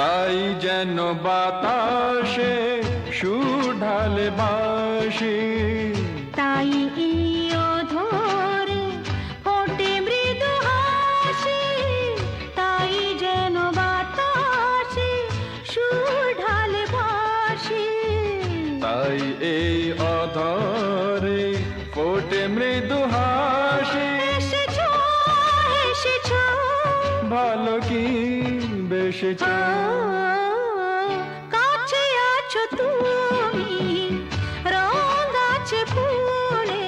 তাই যেন বাতাসে সুর ঢালে বাঁশি, তাই এই অধরে ফোটে মৃদু হাসি, তাই যেন বাতাসে সুর ঢালে বাঁশি। তাই এই অধরে ফোটে মৃদু হাসি। এসেছো এসেছো ভালো কি বেশেছ, কাছে আছো তুমি, রং আছে ফুলে,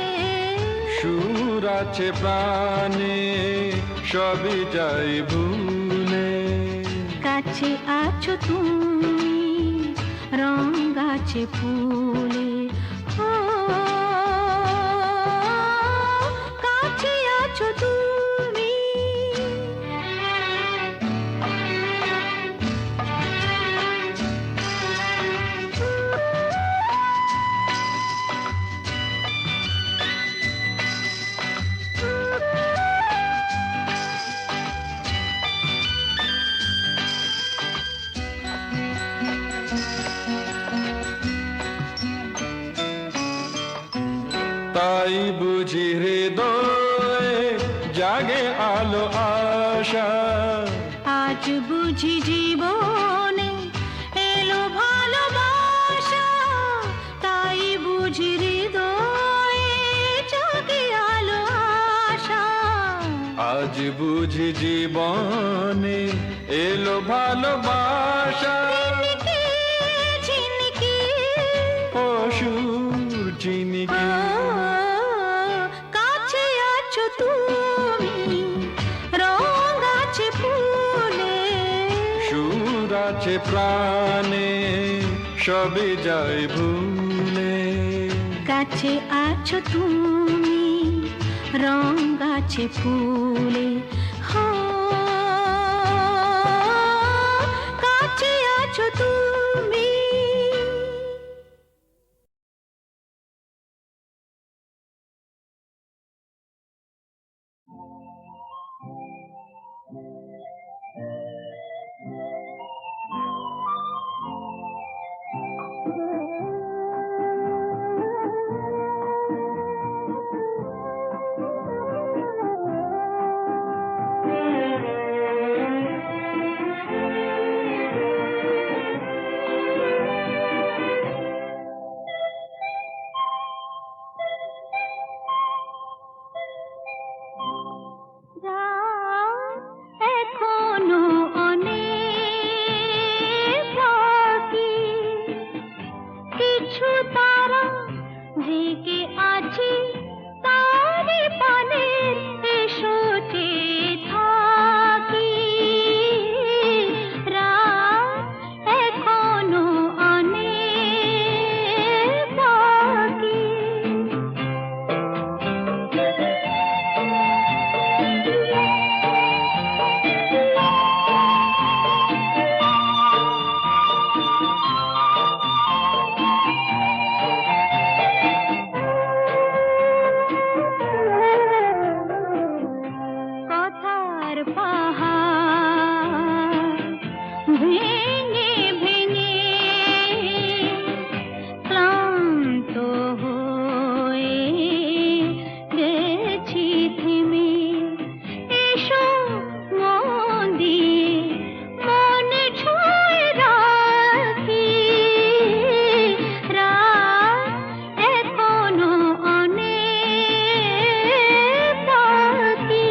সুর আছে প্রাণে সবই যাই ভুলে। কাছে আছো তুমি, রং আছে ফুলে, ও কাছে আছো তুমি। তাই বুঝি হৃদয়ে জাগে আলো আশা, আজ বুঝি জীবনে এলো ভালোবাসা, তাই বুঝি হৃদয়ে জাগে আলো আশা। আজ বুঝি জীবনে এলো ভালোবাসা। ঝিনিকি ঝিনিকি ও সুর চিনিকি, কাছে আছো তুমি, রং আছে ফুলে, সুর আছে প্রাণে সবই যাই ভুলে। কাছে আছো তুমি, রং আছে ফুলে, হো কাছে আছো তুমি। এখনো অনেক বাকি, কিছু তারা জেগে আছে তারে পানে, এসো চেয়ে থাকি। রাত এখনো অনেক বাকি, কথার পাহাড় ভেঙে ভেঙে ক্লান্ত হয়ে গেছি থেমে, এসো মন দিয়ে মন ছুঁয়ে রাখি। রাত এখনো অনেক বাকি,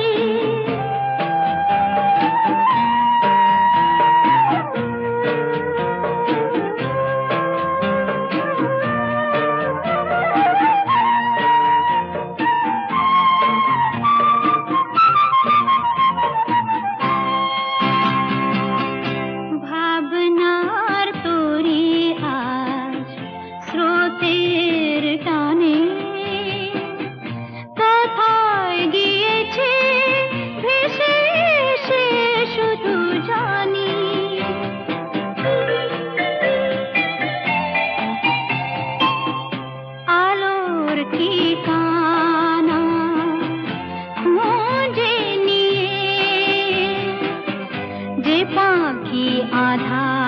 ভাবনার তোরে আজ স্রোতের টানে কোথায় গিয়েছে ভেসে এসে শুধু জানি। আলোর ঠিকানা খুঁজে নিয়ে যে পাখি আধার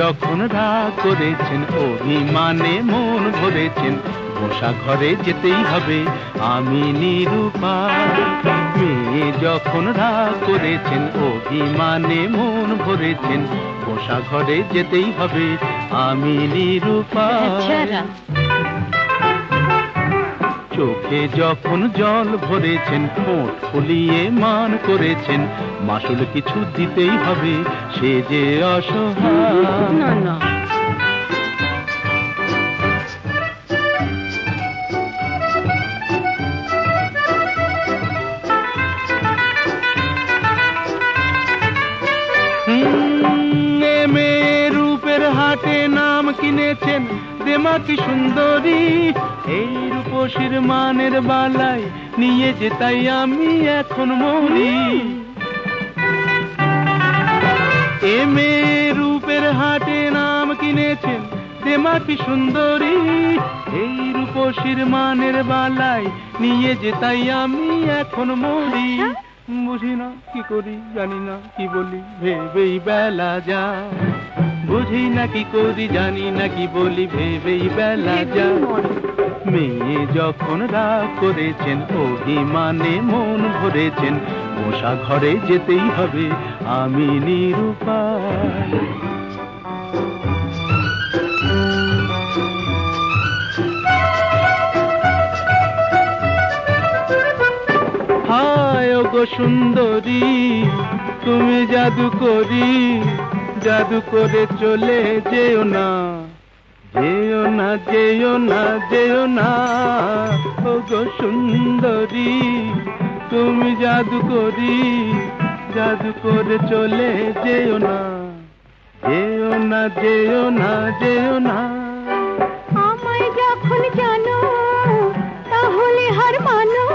যখন রাগ করেছেন, অভিমানে মন ভরেছেন, বসা ঘরে যেতেই হবে, আমি নিরুপায়। মেয়ে যখন রাগ করেছেন, অভিমানে মন ভরেছেন, বসা ঘরে যেতেই হবে, আমি নিরুপায়। চোখে যখন জল ভরেছেন, ঠোঁট ফুলিয়ে মান করেছেন, মাসুল কিছু দিতেই হবে, সে যে অসহায়। না না, মেয়ে রূপের হাটে নাম কিনেছেন, দেমা কি সুন্দরী, এই রূপসীর মানের বালাই নিয়ে যে তাই আমি এখন মরি। এ মেয়ে রূপের হাটে নাম কিনেছেন, দেমা কি সুন্দরী, এই রূপসীর মানের বালাই নিয়ে যে তাই আমি এখন মরি। বুঝি না কি করি, জানি না কি বলি, ভেবেই বেলা যায়। বুঝি না কি করি, জানি না কি বলি, ভেবেই বেলা যায়। মেয়ে যখন রাগ করেছেন, অভিমানে মন ভরেছেন, বসা ঘরে যেতেই হবে, আমি নিরুপায়। হায় ওগো সুন্দরী, তুমি জাদু করি, জাদু করে চলে যেও না, যেও না, যেও না, যেও না। ওগো সুন্দরী, তুমি জাদু করি, জাদু করে চলে যেও না, যেও না, যেও না, যেও না। আমায় যখন জানো তাহলে হার মানো,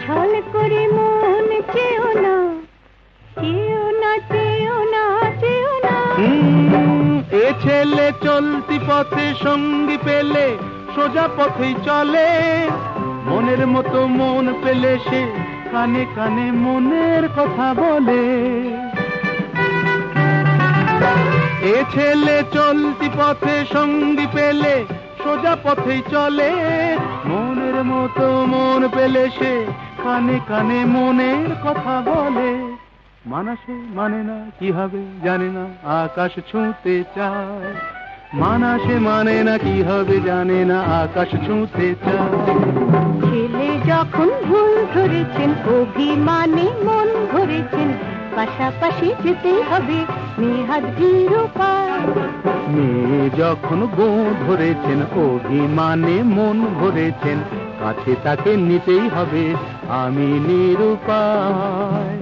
ছল করে মন চেও না, চেও না, চেও না, চেও না। এ ছেলে চলতি পথে সঙ্গী পেলে সোজা পথেই চলে, মনের মতো মন পেলে সে কানে কানে মনের কথা বলে। এ ছেলে চলতি পথে সঙ্গী পেলে সোজা পথেই চলে, মনের মতো মন পেলে সে কানে কানে মনের কথা বলে। মানাসে মানে না কি হবে জানে না, আকাশ ছুঁতে চায়। মানাসে মানে না কি হবে জানে না, আকাশ ছুঁতে চায়। ছেলে যখন ভুল ধরেছেন, অভিমানে মন ভরেছেন, পাশাপাশি যেতেই হবে, নেহাত নিরুপায়। মেয়ে যখন গো ধরেছেন, অভিমানে মন ভরেছেন, কাছে তাকে নিতেই হবে, আমি নিরুপায়।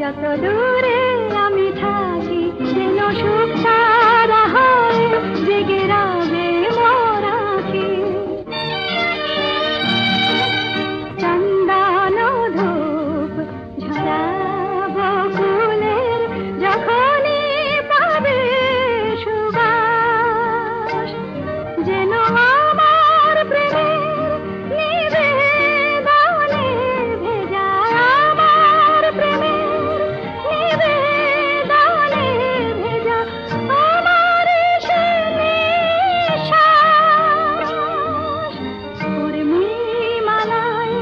যত দূরে আমি থাকি যেন সুখ সারা হয় জেগে রবে মোর আঁখি চন্দন ধূপ ঝরাবো ফুলের যখনই পাবে সুবাস যেন আমার প্রেমের নিবেদনে ভেজা আমার প্রেমের নিবেদনে ভেজা আমার সে নিঃশ্বাস উর্মিমালায়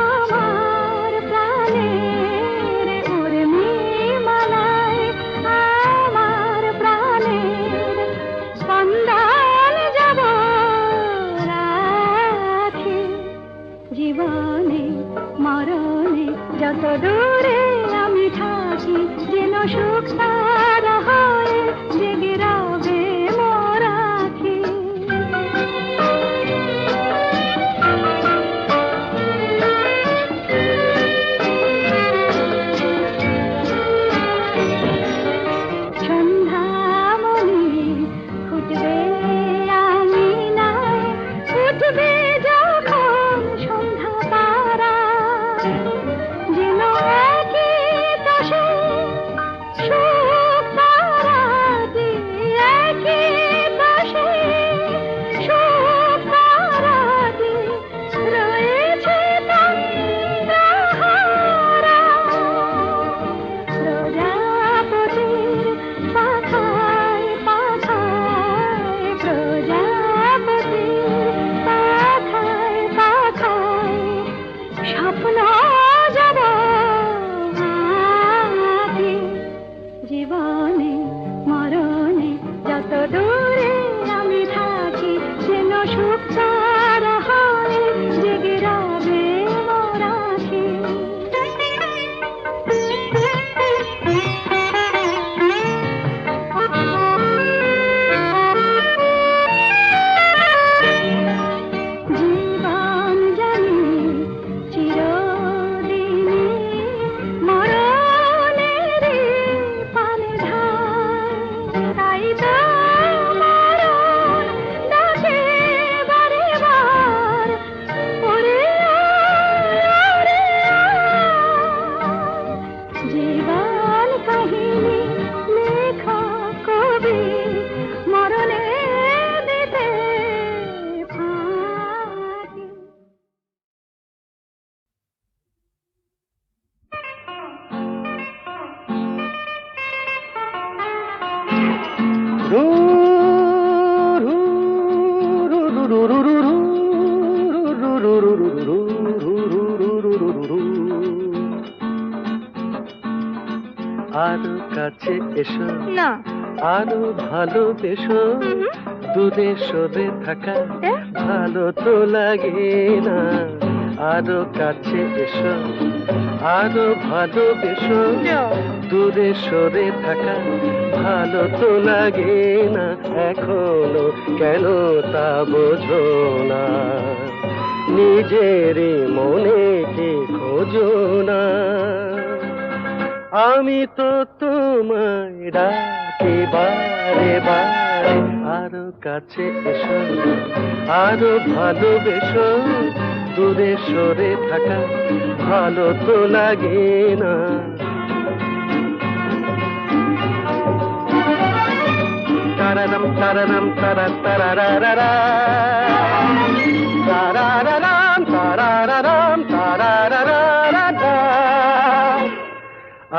আমার প্রাণের উর্মিমালায় আমার প্রাণের স্পন্দন যাব রাখি জীবনে মরণে যত দূরে আমি থাকি যেন সুখ সারা হয় জেগে রবে মোর আঁখি সন্ধ্যামণি ফুটবে আমি নাই উঠবে যখন সন্ধ্যা তারা যেন একই দশে সুখ তারাটি একই দশে সুখ তারাটি রয়েছে তন্দ্রাহারা প্রজাপতির পাখায় পাখায় প্রজাপতির পাখায় পাখায় স্বপ্ন যাব আঁখি জীবনে মরণে যত দূরে আমি থাকি যেন সুখ সারা হয় জেগে রবে মোর আঁখি জীবন জানি চিরদিনই মরণের পানে ধার তাই তো মরণ ডাকে বারে বার ওরে ওরে জীবন কাহিনী লেখক কবি মরণে দিতে ফাঁকি আরো কাছে এসো না আরো ভালোবেসো দূরে সরে থাকা ভালো তো লাগে না আরো কাছে এসো আরো ভালোবেসো দূরে সরে থাকা ভালো তো লাগে না এখনো কেন তা বোঝো না নিজের মনে কি খোঁজো না আমি তো তোমায় ডাকি বারে বারে আরো কাছে এসো আরো ভালোবেসো দূরে সরে থাকা ভালো তো লাগে না তারারাম তারারাম তারা তারারারা তারারারাম তারারারাম তারারারা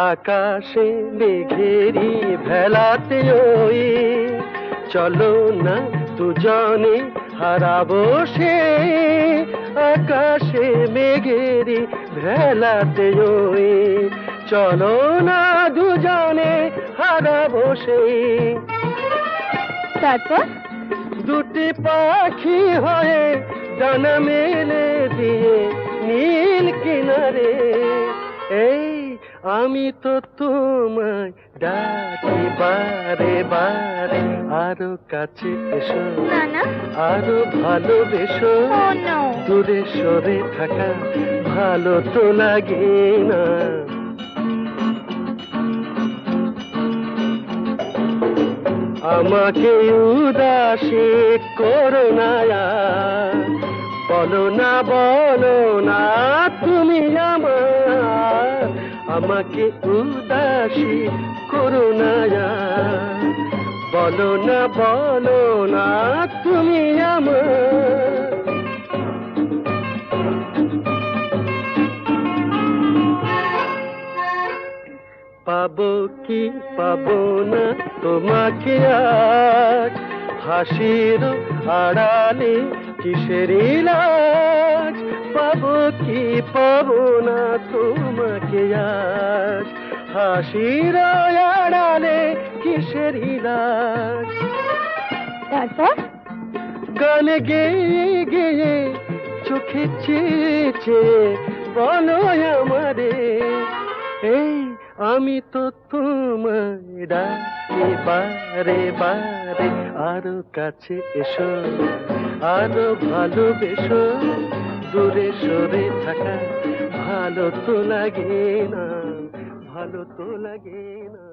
আকাশে মেঘেরি ভেলাতে ওই চলো না দুজনে হারাবো সে আকাশে মেঘেরি ভেলাতে ওই চলো না দুজনে হারাবো সে তারপর দুটি পাখি হয়ে ডানা মেলে দিয়ে নীল কিনারে এই আমি তো তোমায় ডাকি বারে বারে আরো কাছে এসো না না আরো ভালোবেসো ও নো দূরে সরে থাকা ভালো তো লাগে না আমাকে উদাসী করো না আর। বলো না তুমি আমার, আমাকে উদাসী করো না আর। বলো না তুমি আমার। পাবো কি পাবো না তোমাকে আজ, হাসির আড়ালে কিসের লাজ। পাবো কি পাবো না তোমাকে আজ, হাসির আড়ালে কিসের লাজ। তারপর গানে গেয়ে গেয়ে চোখে চেয়ে চেয়ে বলো আমারে, এই আমি তো তোমায় ডাকি বারে বারে, আরো কাছে এসো আরো ভালোবেসো। দূরে সরে থাকা ভালো তো লাগে না, ভালো তো লাগে না।